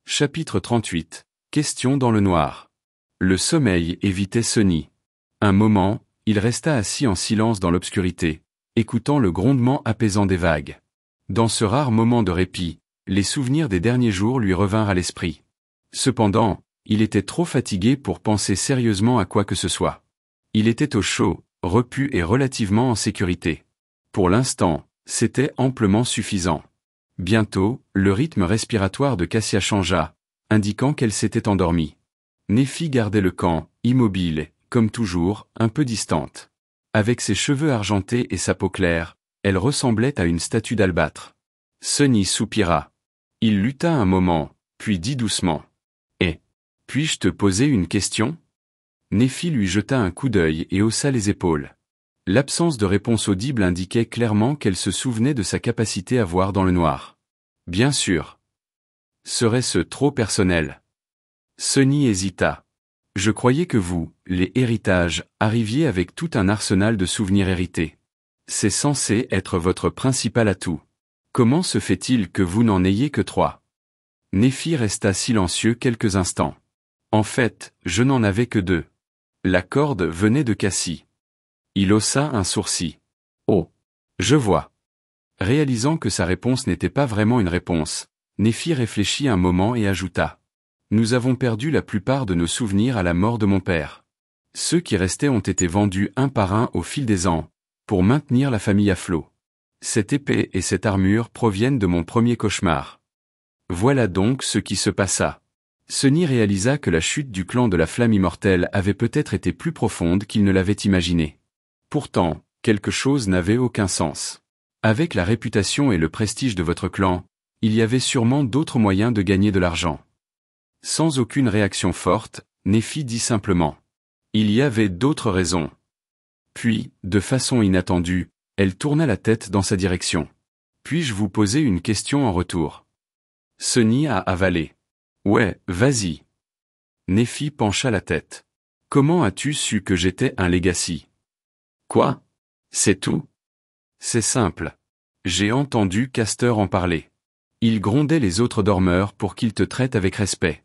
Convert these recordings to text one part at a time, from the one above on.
Chapitre 38. Questions dans le noir. Le sommeil évitait Sonny. Un moment, il resta assis en silence dans l'obscurité, écoutant le grondement apaisant des vagues. Dans ce rare moment de répit, les souvenirs des derniers jours lui revinrent à l'esprit. Cependant, il était trop fatigué pour penser sérieusement à quoi que ce soit. Il était au chaud, repu et relativement en sécurité. Pour l'instant, c'était amplement suffisant. Bientôt, le rythme respiratoire de Cassia changea, indiquant qu'elle s'était endormie. Nephi gardait le camp, immobile, comme toujours, un peu distante. Avec ses cheveux argentés et sa peau claire, elle ressemblait à une statue d'albâtre. Sonny soupira. Il lutta un moment, puis dit doucement. « Puis-je te poser une question ?» Nephi lui jeta un coup d'œil et haussa les épaules. L'absence de réponse audible indiquait clairement qu'elle se souvenait de sa capacité à voir dans le noir. Bien sûr. Serait-ce trop personnel? Sonny hésita. Je croyais que vous, les héritages, arriviez avec tout un arsenal de souvenirs hérités. C'est censé être votre principal atout. Comment se fait-il que vous n'en ayez que 3? Nephi resta silencieux quelques instants. En fait, je n'en avais que 2. La corde venait de Cassie. Il haussa un sourcil. Oh! Je vois. Réalisant que sa réponse n'était pas vraiment une réponse, Nephi réfléchit un moment et ajouta. Nous avons perdu la plupart de nos souvenirs à la mort de mon père. Ceux qui restaient ont été vendus un par un au fil des ans, pour maintenir la famille à flot. Cette épée et cette armure proviennent de mon premier cauchemar. Voilà donc ce qui se passa. Sonny réalisa que la chute du clan de la Flamme Immortelle avait peut-être été plus profonde qu'il ne l'avait imaginé. Pourtant, quelque chose n'avait aucun sens. Avec la réputation et le prestige de votre clan, il y avait sûrement d'autres moyens de gagner de l'argent. Sans aucune réaction forte, Nephi dit simplement. Il y avait d'autres raisons. Puis, de façon inattendue, elle tourna la tête dans sa direction. Puis-je vous poser une question en retour? Sonny a avalé. Ouais, vas-y. Nephi pencha la tête. Comment as-tu su que j'étais un legacy? Quoi? C'est tout? C'est simple. J'ai entendu Castor en parler. Il grondait les autres dormeurs pour qu'ils te traitent avec respect.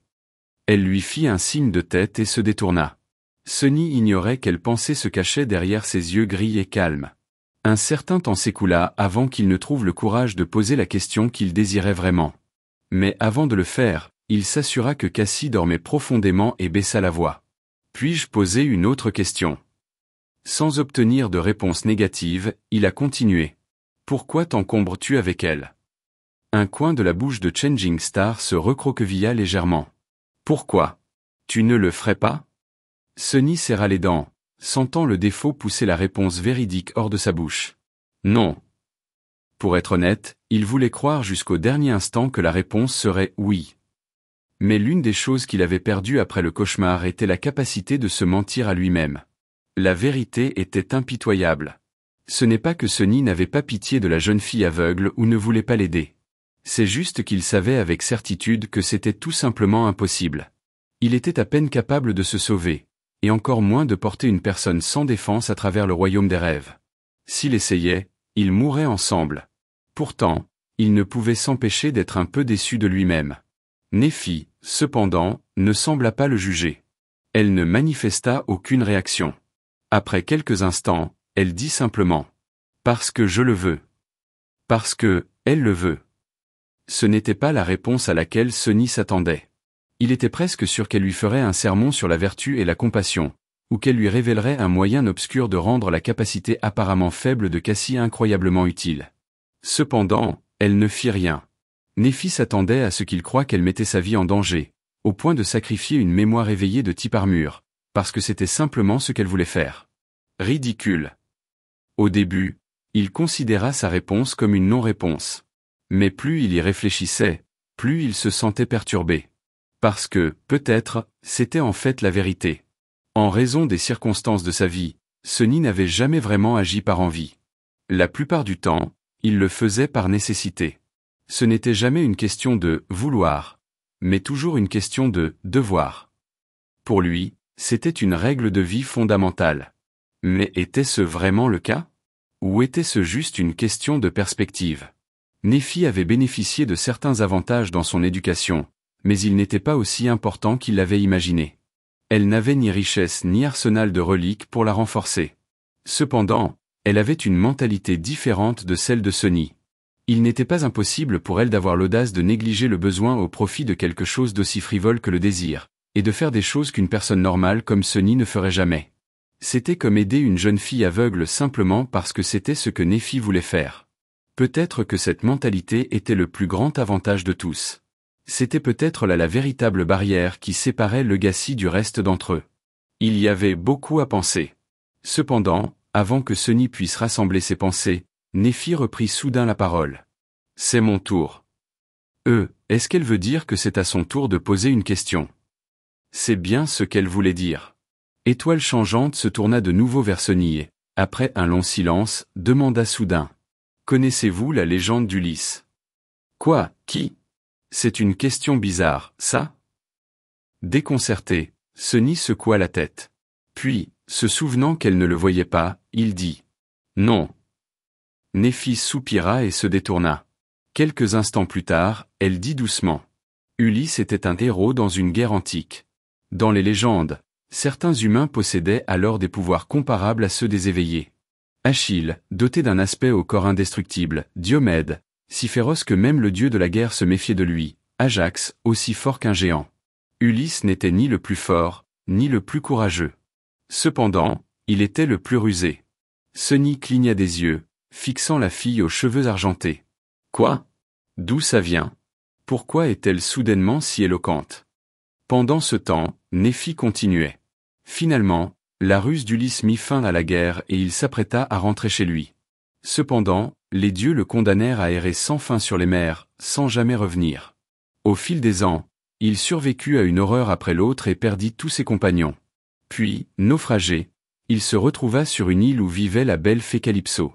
Elle lui fit un signe de tête et se détourna. Sonny ignorait quelle pensée se cachait derrière ses yeux gris et calmes. Un certain temps s'écoula avant qu'il ne trouve le courage de poser la question qu'il désirait vraiment. Mais avant de le faire, il s'assura que Cassie dormait profondément et baissa la voix. Puis-je poser une autre question? Sans obtenir de réponse négative, il a continué. Pourquoi t'encombres-tu avec elle? Un coin de la bouche de Changing Star se recroquevilla légèrement. Pourquoi? Tu ne le ferais pas? Sonny serra les dents, sentant le défaut pousser la réponse véridique hors de sa bouche. Non. Pour être honnête, il voulait croire jusqu'au dernier instant que la réponse serait oui. Mais l'une des choses qu'il avait perdues après le cauchemar était la capacité de se mentir à lui-même. La vérité était impitoyable. Ce n'est pas que Sonny n'avait pas pitié de la jeune fille aveugle ou ne voulait pas l'aider. C'est juste qu'il savait avec certitude que c'était tout simplement impossible. Il était à peine capable de se sauver, et encore moins de porter une personne sans défense à travers le royaume des rêves. S'il essayait, ils mourraient ensemble. Pourtant, il ne pouvait s'empêcher d'être un peu déçu de lui-même. Nephi, cependant, ne sembla pas le juger. Elle ne manifesta aucune réaction. Après quelques instants, elle dit simplement. Parce que je le veux. Parce que, elle le veut. Ce n'était pas la réponse à laquelle Sonny s'attendait. Il était presque sûr qu'elle lui ferait un sermon sur la vertu et la compassion, ou qu'elle lui révélerait un moyen obscur de rendre la capacité apparemment faible de Cassie incroyablement utile. Cependant, elle ne fit rien. Nephi s'attendait à ce qu'il croie qu'elle mettait sa vie en danger, au point de sacrifier une mémoire éveillée de type armure, parce que c'était simplement ce qu'elle voulait faire. Ridicule. Au début, il considéra sa réponse comme une non-réponse. Mais plus il y réfléchissait, plus il se sentait perturbé. Parce que, peut-être, c'était en fait la vérité. En raison des circonstances de sa vie, Sonny n'avait jamais vraiment agi par envie. La plupart du temps, il le faisait par nécessité. Ce n'était jamais une question de « vouloir », mais toujours une question de « devoir ». Pour lui, c'était une règle de vie fondamentale. Mais était-ce vraiment le cas? Ou était-ce juste une question de perspective? Nephi avait bénéficié de certains avantages dans son éducation, mais il n'était pas aussi important qu'il l'avait imaginé. Elle n'avait ni richesse ni arsenal de reliques pour la renforcer. Cependant, elle avait une mentalité différente de celle de Sonny. Il n'était pas impossible pour elle d'avoir l'audace de négliger le besoin au profit de quelque chose d'aussi frivole que le désir, et de faire des choses qu'une personne normale comme Sonny ne ferait jamais. C'était comme aider une jeune fille aveugle simplement parce que c'était ce que Nephi voulait faire. Peut-être que cette mentalité était le plus grand avantage de tous. C'était peut-être là la véritable barrière qui séparait Legacy du reste d'entre eux. Il y avait beaucoup à penser. Cependant, avant que Sonny puisse rassembler ses pensées, Nephi reprit soudain la parole. « C'est mon tour. » Est-ce qu'elle veut dire que c'est à son tour de poser une question? C'est bien ce qu'elle voulait dire. Étoile changeante se tourna de nouveau vers Sonny et, après un long silence, demanda soudain. « Connaissez-vous la légende d'Ulysse? » Quoi, qui? C'est une question bizarre, ça? Déconcerté, Sonny secoua la tête. Puis, se souvenant qu'elle ne le voyait pas, il dit. Non. Nephi soupira et se détourna. Quelques instants plus tard, elle dit doucement. Ulysse était un héros dans une guerre antique. Dans les légendes, certains humains possédaient alors des pouvoirs comparables à ceux des éveillés. Achille, doté d'un aspect au corps indestructible, Diomède, si féroce que même le dieu de la guerre se méfiait de lui, Ajax, aussi fort qu'un géant. Ulysse n'était ni le plus fort, ni le plus courageux. Cependant, il était le plus rusé. Sonny cligna des yeux, fixant la fille aux cheveux argentés. Quoi? D'où ça vient? Pourquoi est-elle soudainement si éloquente? Pendant ce temps, Nephi continuait. Finalement, la ruse d'Ulysse mit fin à la guerre et il s'apprêta à rentrer chez lui. Cependant, les dieux le condamnèrent à errer sans fin sur les mers, sans jamais revenir. Au fil des ans, il survécut à une horreur après l'autre et perdit tous ses compagnons. Puis, naufragé, il se retrouva sur une île où vivait la belle fée Calypso.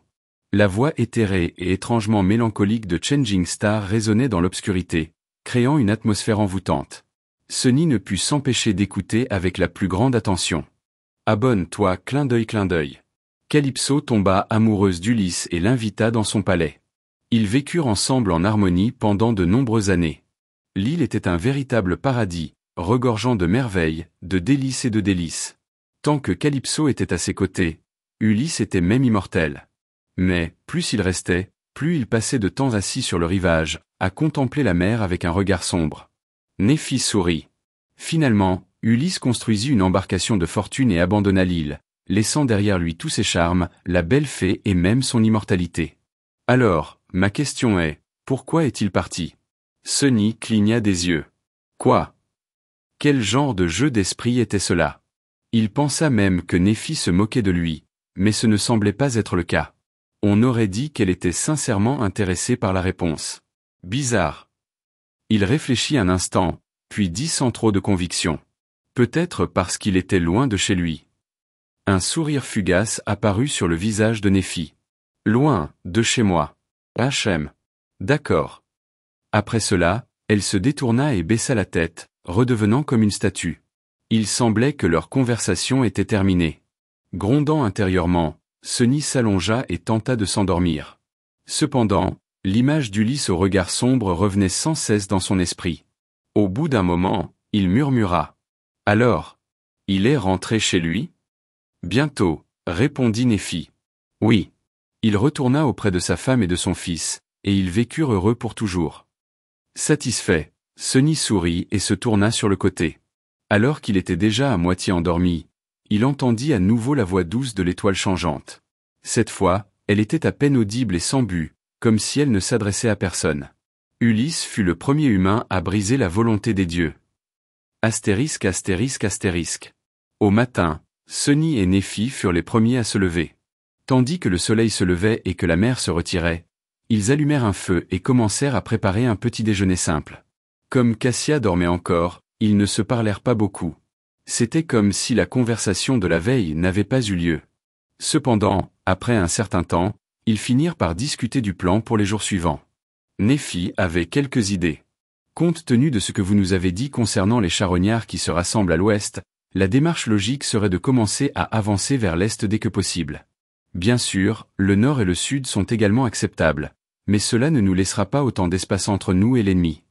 La voix éthérée et étrangement mélancolique de Changing Star résonnait dans l'obscurité, créant une atmosphère envoûtante. Sonny ne put s'empêcher d'écouter avec la plus grande attention. « Abonne-toi, clin d'œil, clin d'œil. » Calypso tomba amoureuse d'Ulysse et l'invita dans son palais. Ils vécurent ensemble en harmonie pendant de nombreuses années. L'île était un véritable paradis, regorgeant de merveilles, de délices et de délices. Tant que Calypso était à ses côtés, Ulysse était même immortel. Mais, plus il restait, plus il passait de temps assis sur le rivage, à contempler la mer avec un regard sombre. Nephi sourit. Finalement, Ulysse construisit une embarcation de fortune et abandonna l'île, laissant derrière lui tous ses charmes, la belle fée et même son immortalité. Alors, ma question est, pourquoi est-il parti? Sonny cligna des yeux. Quoi? Quel genre de jeu d'esprit était cela? Il pensa même que Nephi se moquait de lui, mais ce ne semblait pas être le cas. On aurait dit qu'elle était sincèrement intéressée par la réponse. Bizarre. Il réfléchit un instant, puis dit sans trop de conviction. Peut-être parce qu'il était loin de chez lui. Un sourire fugace apparut sur le visage de Nephi. Loin, de chez moi. Hachem. D'accord. Après cela, elle se détourna et baissa la tête, redevenant comme une statue. Il semblait que leur conversation était terminée. Grondant intérieurement, Sonny s'allongea et tenta de s'endormir. Cependant, l'image d'Ulysse au regard sombre revenait sans cesse dans son esprit. Au bout d'un moment, il murmura. « Alors, il est rentré chez lui ?» « Bientôt, » répondit Nephi. « Oui. » Il retourna auprès de sa femme et de son fils, et ils vécurent heureux pour toujours. Satisfait, Sonny sourit et se tourna sur le côté. Alors qu'il était déjà à moitié endormi, il entendit à nouveau la voix douce de l'étoile changeante. Cette fois, elle était à peine audible et sans but, comme si elle ne s'adressait à personne. Ulysse fut le premier humain à briser la volonté des dieux. Astérisque, astérisque, astérisque. Au matin, Sonny et Nephi furent les premiers à se lever. Tandis que le soleil se levait et que la mer se retirait, ils allumèrent un feu et commencèrent à préparer un petit déjeuner simple. Comme Cassia dormait encore, ils ne se parlèrent pas beaucoup. C'était comme si la conversation de la veille n'avait pas eu lieu. Cependant, après un certain temps, ils finirent par discuter du plan pour les jours suivants. Nephi avait quelques idées. Compte tenu de ce que vous nous avez dit concernant les charognards qui se rassemblent à l'ouest, la démarche logique serait de commencer à avancer vers l'est dès que possible. Bien sûr, le nord et le sud sont également acceptables, mais cela ne nous laissera pas autant d'espace entre nous et l'ennemi.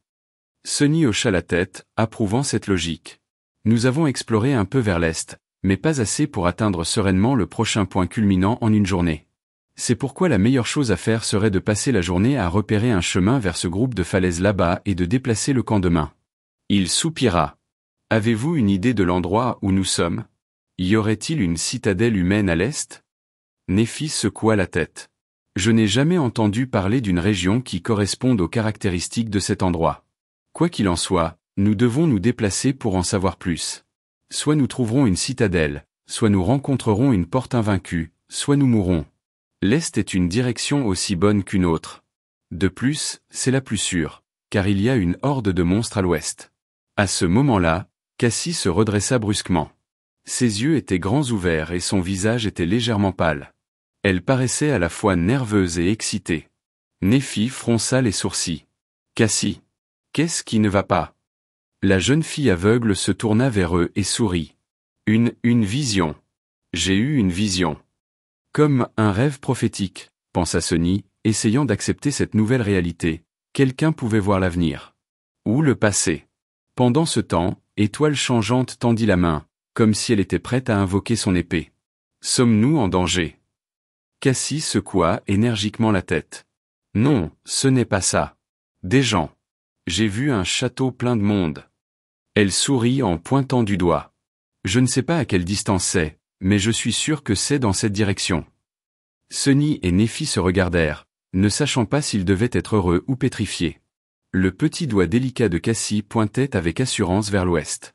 Sonny hocha la tête, approuvant cette logique. Nous avons exploré un peu vers l'est, mais pas assez pour atteindre sereinement le prochain point culminant en une journée. C'est pourquoi la meilleure chose à faire serait de passer la journée à repérer un chemin vers ce groupe de falaises là-bas et de déplacer le camp demain. Il soupira. Avez-vous une idée de l'endroit où nous sommes? Y aurait-il une citadelle humaine à l'est? Nephi secoua la tête. Je n'ai jamais entendu parler d'une région qui corresponde aux caractéristiques de cet endroit. Quoi qu'il en soit, nous devons nous déplacer pour en savoir plus. Soit nous trouverons une citadelle, soit nous rencontrerons une porte invaincue, soit nous mourrons. L'Est est une direction aussi bonne qu'une autre. De plus, c'est la plus sûre, car il y a une horde de monstres à l'ouest. À ce moment-là, Cassie se redressa brusquement. Ses yeux étaient grands ouverts et son visage était légèrement pâle. Elle paraissait à la fois nerveuse et excitée. Nephi fronça les sourcils. Cassie, qu'est-ce qui ne va pas? La jeune fille aveugle se tourna vers eux et sourit. Une vision. J'ai eu une vision. Comme un rêve prophétique, pensa Sonny, essayant d'accepter cette nouvelle réalité. Quelqu'un pouvait voir l'avenir. Ou le passé. Pendant ce temps, Étoile changeante tendit la main, comme si elle était prête à invoquer son épée. Sommes-nous en danger? Cassie secoua énergiquement la tête. Non, ce n'est pas ça. Des gens. J'ai vu un château plein de monde. Elle sourit en pointant du doigt. Je ne sais pas à quelle distance c'est, mais je suis sûr que c'est dans cette direction. Sonny et Nephi se regardèrent, ne sachant pas s'ils devaient être heureux ou pétrifiés. Le petit doigt délicat de Cassie pointait avec assurance vers l'ouest.